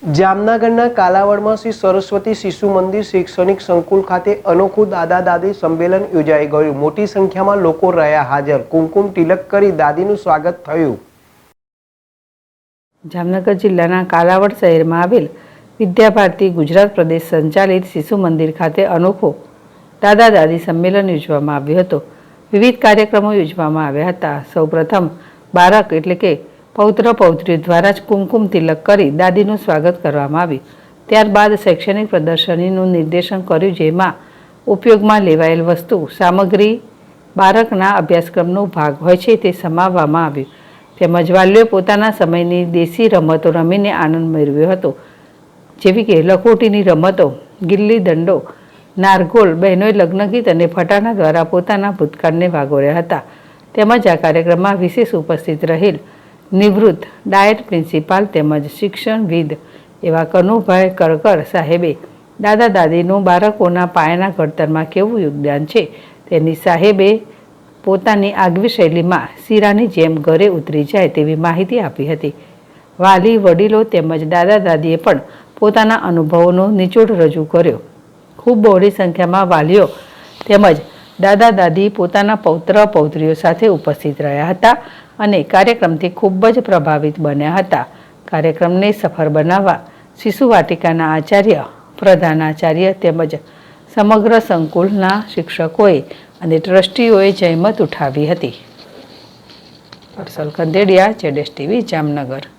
જામનગરના કાલાવડમાં શ્રી સરસ્વતી શિશુ મંદિર શૈક્ષણિક સંકુલ ખાતે અનોખું દાદા દાદી સંમેલન યોજાઈ ગયું। મોટી સંખ્યામાં લોકો રહ્યા હાજર। કુમકુમ તિલક કરી દાદીનું સ્વાગત થયું। જામનગર જિલ્લાના કાલાવડ શહેરમાં આવેલ વિદ્યાભારતી ગુજરાત પ્રદેશ સંચાલિત શિશુ મંદિર ખાતે અનોખો દાદા દાદી સંમેલન યોજવામાં આવ્યું હતું। વિવિધ કાર્યક્રમો યોજવામાં આવ્યા હતા। સૌપ્રથમ બાળક એટલે કે પૌત્ર પૌત્રીઓ દ્વારા જ કુમકુમ તિલક કરી દાદીનું સ્વાગત કરવામાં આવ્યું। ત્યારબાદ શૈક્ષણિક પ્રદર્શનીનું નિર્દેશન કર્યું, જેમાં ઉપયોગમાં લેવાયેલ વસ્તુ સામગ્રી બાળકના અભ્યાસક્રમનો ભાગ હોય છે તે સમાવવામાં આવ્યું। તેમજ વાલીઓ પોતાના સમયની દેશી રમતો રમીને આનંદ મેળવ્યો હતો, જેવી કે લખોટીની રમતો, ગિલ્લી દંડો, નારગોલ, બહેનોએ લગ્નગીત અને ફટાણા દ્વારા પોતાના ભૂતકાળને વાગોળ્યા હતા। તેમજ આ કાર્યક્રમમાં વિશેષ ઉપસ્થિત રહેલ નિવૃત્ત ડાયટ પ્રિન્સિપાલ તેમજ શિક્ષણવિદ એવા કનુભાઈ કરકર સાહેબે દાદા દાદીનું બાળકોના પાયાના ઘડતરમાં કેવું યોગદાન છે તેની સાહેબે પોતાની આગવી શૈલીમાં શીરાની જેમ ઘરે ઉતરી જાય તેવી માહિતી આપી હતી। વાલી, વડીલો તેમજ દાદા દાદીએ પણ પોતાના અનુભવોનો નિચોડ રજૂ કર્યો। ખૂબ બહોળી સંખ્યામાં વાલીઓ તેમજ દાદા દાદી પોતાના પૌત્ર પૌત્રીઓ સાથે ઉપસ્થિત રહ્યા હતા અને કાર્યક્રમથી ખૂબ જ પ્રભાવિત બન્યા હતા। કાર્યક્રમને સફળ બનાવવા શિશુ વાટિકાના આચાર્ય, પ્રધાનાચાર્ય તેમજ સમગ્ર સંકુલના શિક્ષકોએ અને ટ્રસ્ટીઓએ જહેમત ઉઠાવી હતી। હર્ષલ કંદેડિયા, ZSTV, જામનગર।